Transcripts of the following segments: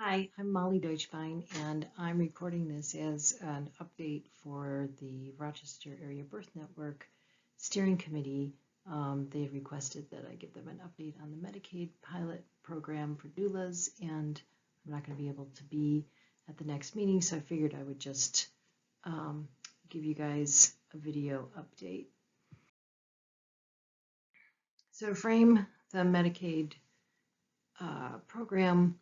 Hi, I'm Molly Deutschbein, and I'm recording this as an update for the Rochester Area Birth Network Steering Committee. They requested that I give them an update on the Medicaid pilot program for doulas, and I'm not going to be able to be at the next meeting, so I figured I would just give you guys a video update. So to frame the Medicaid program,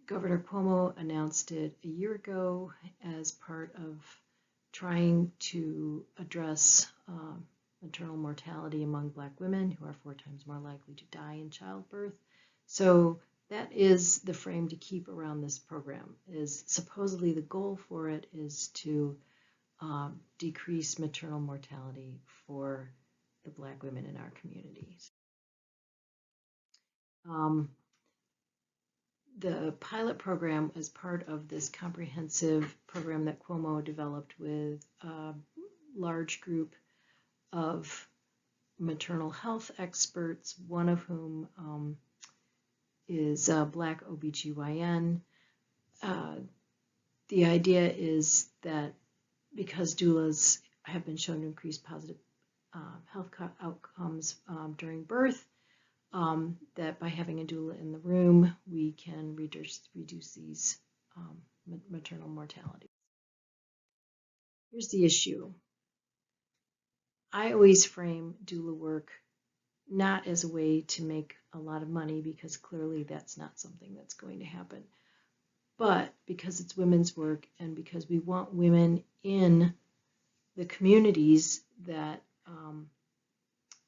Governor Cuomo announced it a year ago as part of trying to address maternal mortality among Black women, who are 4 times more likely to die in childbirth. So that is the frame to keep around this program. Is supposedly the goal for it is to decrease maternal mortality for the Black women in our communities. The pilot program is part of this comprehensive program that Cuomo developed with a large group of maternal health experts, one of whom is a Black OBGYN. The idea is that because doulas have been shown to increase positive health outcomes during birth, that by having a doula in the room, we can reduce these maternal mortality. Here's the issue. I always frame doula work not as a way to make a lot of money, because clearly that's not something that's going to happen, but because it's women's work and because we want women in the communities that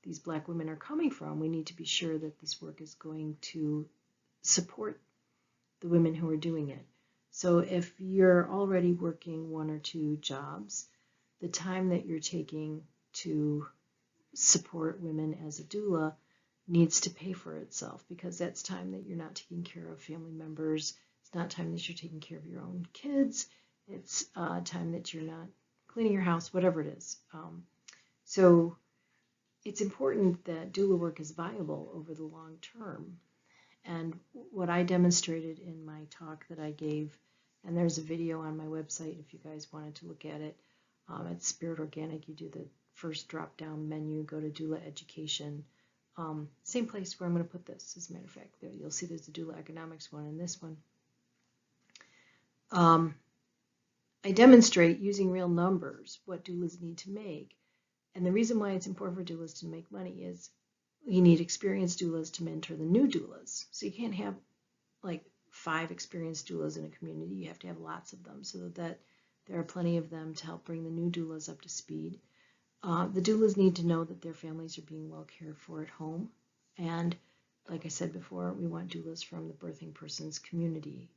these Black women are coming from, we need to be sure that this work is going to support the women who are doing it. So if you're already working 1 or 2 jobs, the time that you're taking to support women as a doula needs to pay for itself, because that's time that you're not taking care of family members. It's not time that you're taking care of your own kids. It's time that you're not cleaning your house, whatever it is. So it's important that doula work is viable over the long term. And what I demonstrated in my talk that I gave, and there's a video on my website if you guys wanted to look at it, at Spirit Organic, you do the first drop-down menu, go to doula education. Same place where I'm going to put this, as a matter of fact. There, you'll see there's the doula economics one and this one. I demonstrate using real numbers what doulas need to make. And the reason why it's important for doulas to make money is you need experienced doulas to mentor the new doulas. So you can't have like 5 experienced doulas in a community. You have to have lots of them so that there are plenty of them to help bring the new doulas up to speed. The doulas need to know that their families are being well cared for at home. And like I said before, we want doulas from the birthing person's community.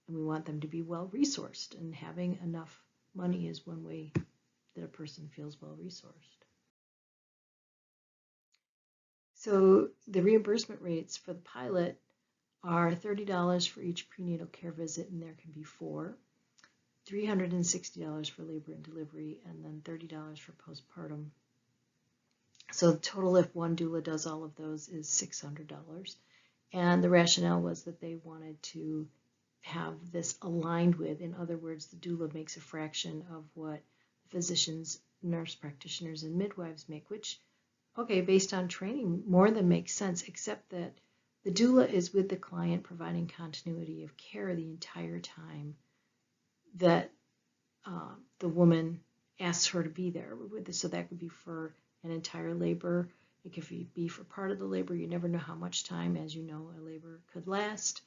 And we want them to be well resourced. And having enough money is one way that a person feels well resourced. So the reimbursement rates for the pilot are $30 for each prenatal care visit, and there can be 4, $360 for labor and delivery, and then $30 for postpartum. So the total, if one doula does all of those, is $600. And the rationale was that they wanted to have this aligned with, in other words, the doula makes a fraction of what physicians, nurse practitioners, and midwives make, which, okay, based on training, more than makes sense, except that the doula is with the client providing continuity of care the entire time that the woman asks her to be there. So that could be for an entire labor. It could be for part of the labor. You never know how much time, as you know, a labor could last.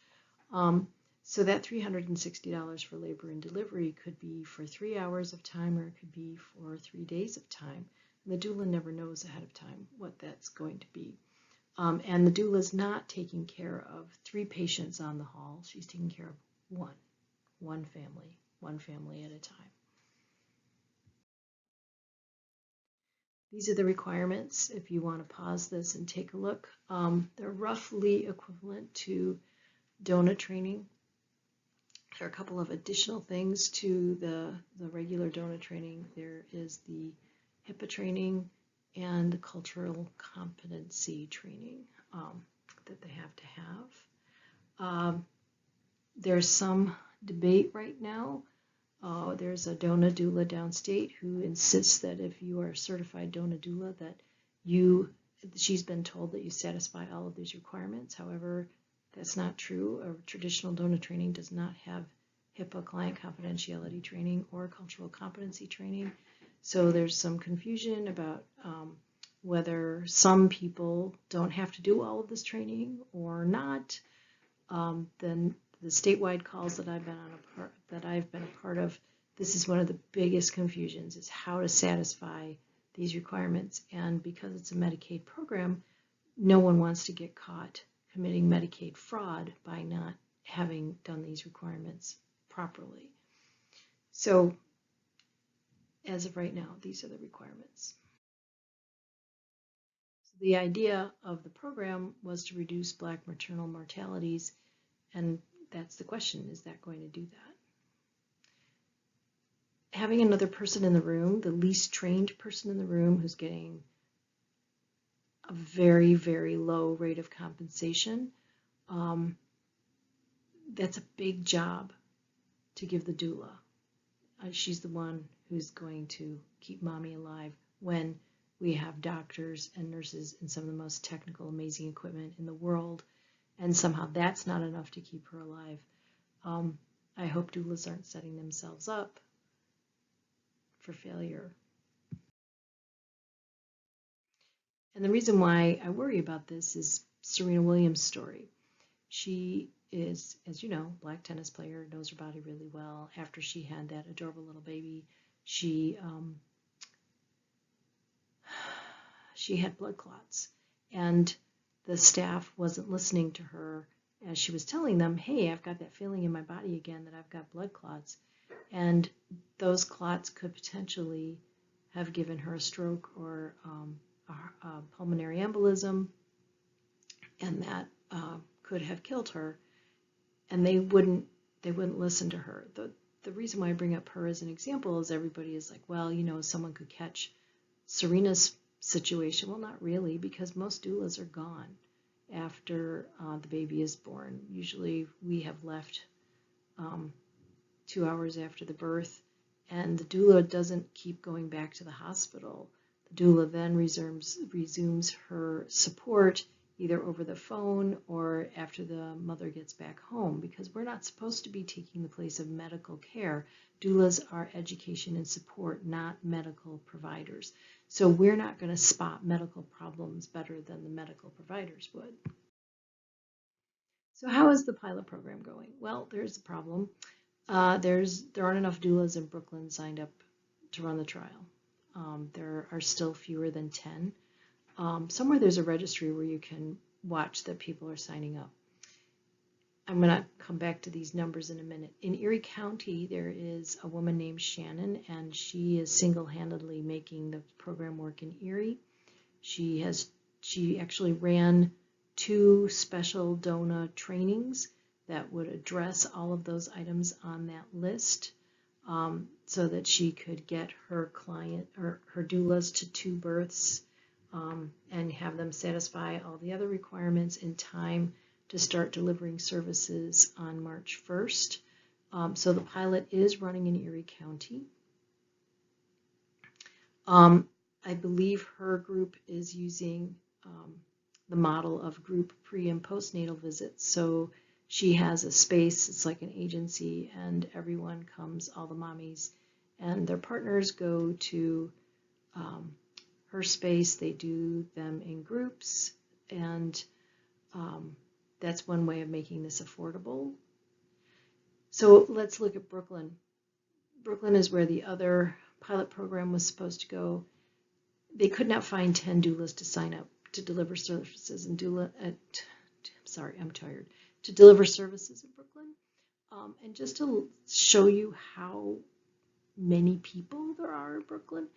So that $360 for labor and delivery could be for 3 hours of time, or it could be for 3 days of time. The doula never knows ahead of time what that's going to be. And the doula is not taking care of 3 patients on the hall. She's taking care of one family at a time. These are the requirements if you want to pause this and take a look. They're roughly equivalent to DONA training. There are a couple of additional things to the regular DONA training. There is the HIPAA training and the cultural competency training that they have to have. there's some debate right now. There's a DONA doula downstate who insists that if you are a certified DONA doula, that she's been told that you satisfy all of these requirements. However, that's not true. A traditional DONA training does not have HIPAA client confidentiality training or cultural competency training. So there's some confusion about whether some people don't have to do all of this training or not. Then the statewide calls that I've been a part of, this is one of the biggest confusions, is how to satisfy these requirements. And because it's a Medicaid program, no one wants to get caught committing Medicaid fraud by not having done these requirements properly. So as of right now, these are the requirements. So the idea of the program was to reduce Black maternal mortalities, and that's the question, is that going to do that? Having another person in the room, the least trained person in the room who's getting a very, very low rate of compensation, that's a big job to give the doula. She's the one who's going to keep mommy alive when we have doctors and nurses and some of the most technical, amazing equipment in the world, and somehow that's not enough to keep her alive. I hope doulas aren't setting themselves up for failure. And the reason why I worry about this is Serena Williams' story. She is, as you know, black tennis player, knows her body really well. After she had that adorable little baby, she had blood clots, and the staff wasn't listening to her as she was telling them, hey, I've got that feeling in my body again that I've got blood clots. And those clots could potentially have given her a stroke or a pulmonary embolism, and that could have killed her. And they wouldn't listen to her. The reason why I bring up her as an example is everybody is like, well, you know, someone could catch Serena's situation. Well, not really, because most doulas are gone after the baby is born. Usually we have left 2 hours after the birth, and the doula doesn't keep going back to the hospital. The doula then resumes her support either over the phone or after the mother gets back home, because we're not supposed to be taking the place of medical care. Doulas are education and support, not medical providers. So we're not going to spot medical problems better than the medical providers would. So how is the pilot program going? Well, there's a problem. There aren't enough doulas in Brooklyn signed up to run the trial. There are still fewer than 10. Somewhere there's a registry where you can watch that people are signing up. I'm going to come back to these numbers in a minute. In Erie County, there is a woman named Shannon, and she is single-handedly making the program work in Erie. She actually ran 2 special DONA trainings that would address all of those items on that list, so that she could get her client or her doulas to 2 births and have them satisfy all the other requirements in time to start delivering services on March 1st. So the pilot is running in Erie County. I believe her group is using the model of group pre- and postnatal visits. So she has a space, it's like an agency, and everyone comes, all the mommies and their partners go to her space. They do them in groups, and that's one way of making this affordable. So let's look at Brooklyn. Brooklyn is where the other pilot program was supposed to go. They could not find 10 doulas to sign up to deliver services and to deliver services in Brooklyn. And just to show you how many people there are in Brooklyn,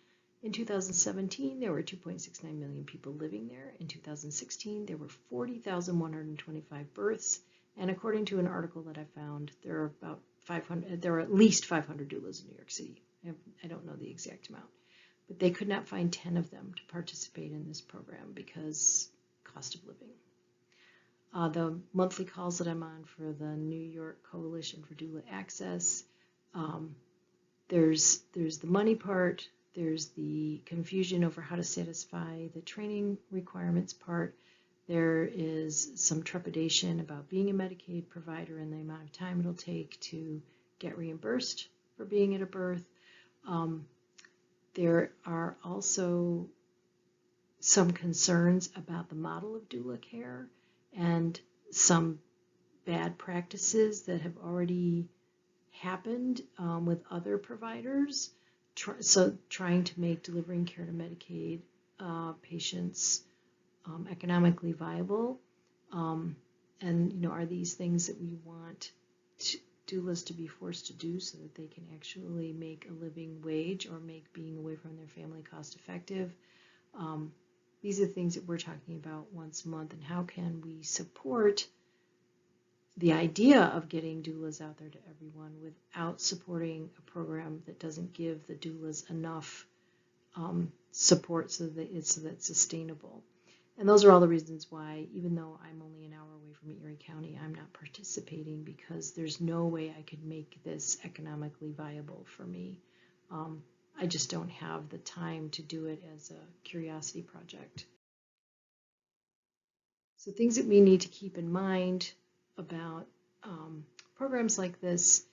in 2017 there were 2.69 million people living there. In 2016 there were 40,125 births, and according to an article that I found, there are about 500. There are at least 500 doulas in New York City. I don't know the exact amount, but they could not find 10 of them to participate in this program because cost of living. The monthly calls that I'm on for the New York Coalition for Doula Access. There's the money part, there's the confusion over how to satisfy the training requirements part, there is some trepidation about being a Medicaid provider and the amount of time it'll take to get reimbursed for being at a birth. There are also some concerns about the model of doula care and some bad practices that have already happened with other providers. So trying to make delivering care to Medicaid patients economically viable. And are these things that we want doulas to be forced to do so that they can actually make a living wage or make being away from their family cost effective? These are things that we're talking about once a month, and how can we support the idea of getting doulas out there to everyone without supporting a program that doesn't give the doulas enough support so that it's sustainable. And those are all the reasons why, even though I'm only an hour away from Erie County, I'm not participating, because there's no way I could make this economically viable for me. I just don't have the time to do it as a curiosity project. So things that we need to keep in mind about programs like this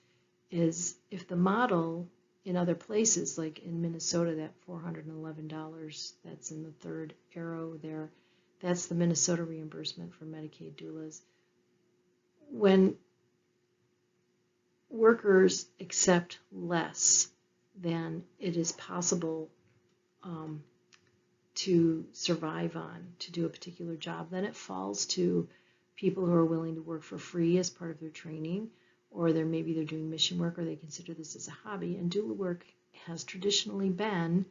is, if the model in other places, like in Minnesota, that $411, that's in the third arrow there, that's the Minnesota reimbursement for Medicaid doulas. When workers accept less than it is possible to survive on, to do a particular job, then it falls to people who are willing to work for free as part of their training, or maybe they're doing mission work, or they consider this as a hobby. And doula work has traditionally been,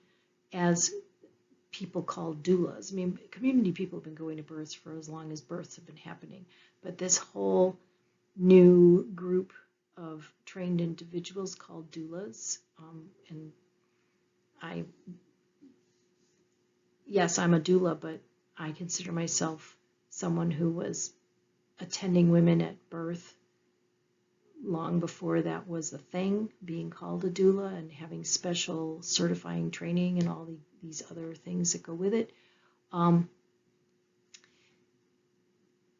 as people call doulas. I mean, community people have been going to births for as long as births have been happening. But this whole new group of trained individuals called doulas, and yes, I'm a doula, but I consider myself someone who was attending women at birth long before that was a thing, being called a doula and having special certifying training and all these other things that go with it.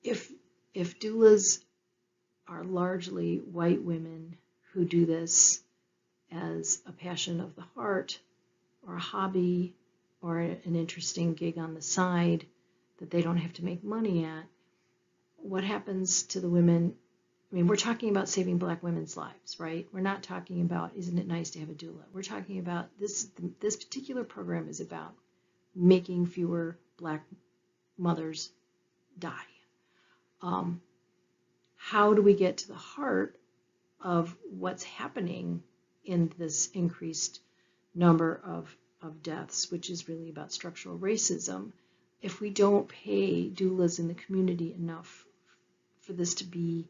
If doulas are largely white women who do this as a passion of the heart or a hobby or an interesting gig on the side that they don't have to make money at, what happens to the women? I mean, we're talking about saving Black women's lives, right? We're not talking about, isn't it nice to have a doula? We're talking about this particular program is about making fewer Black mothers die. How do we get to the heart of what's happening in this increased number of deaths, which is really about structural racism, if we don't pay doulas in the community enough for this to be,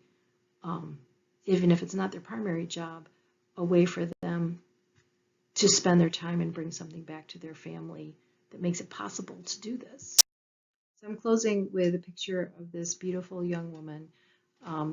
even if it's not their primary job, a way for them to spend their time and bring something back to their family that makes it possible to do this. So I'm closing with a picture of this beautiful young woman.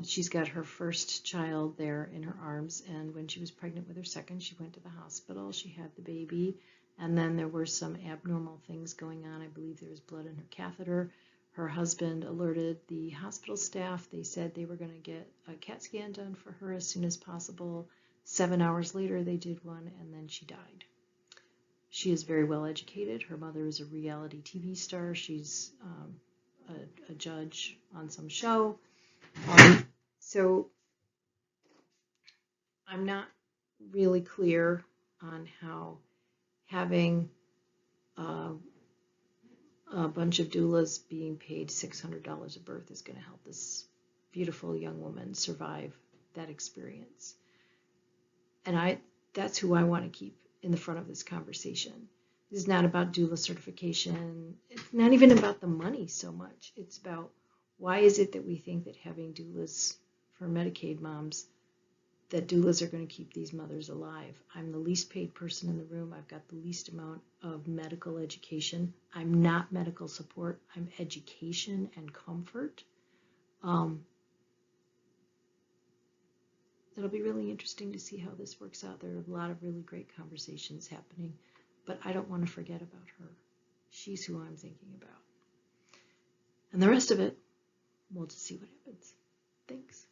She's got her first child there in her arms, and when she was pregnant with her second, she went to the hospital. She had the baby, and then there were some abnormal things going on. I believe there was blood in her catheter. Her husband alerted the hospital staff. They said they were going to get a CAT scan done for her as soon as possible. 7 hours later, they did one, and then she died. She is very well educated. Her mother is a reality TV star. She's a judge on some show. So I'm not really clear on how having a bunch of doulas being paid $600 a birth is going to help this beautiful young woman survive that experience. And that's who I want to keep in the front of this conversation. This is not about doula certification. It's not even about the money so much. It's about, why is it that we think that having doulas for Medicaid moms, that doulas are going to keep these mothers alive? I'm the least paid person in the room. I've got the least amount of medical education. I'm not medical support. I'm education and comfort. It'll be really interesting to see how this works out. There are a lot of really great conversations happening, but I don't want to forget about her. She's who I'm thinking about. And the rest of it, we'll just see what happens. Thanks.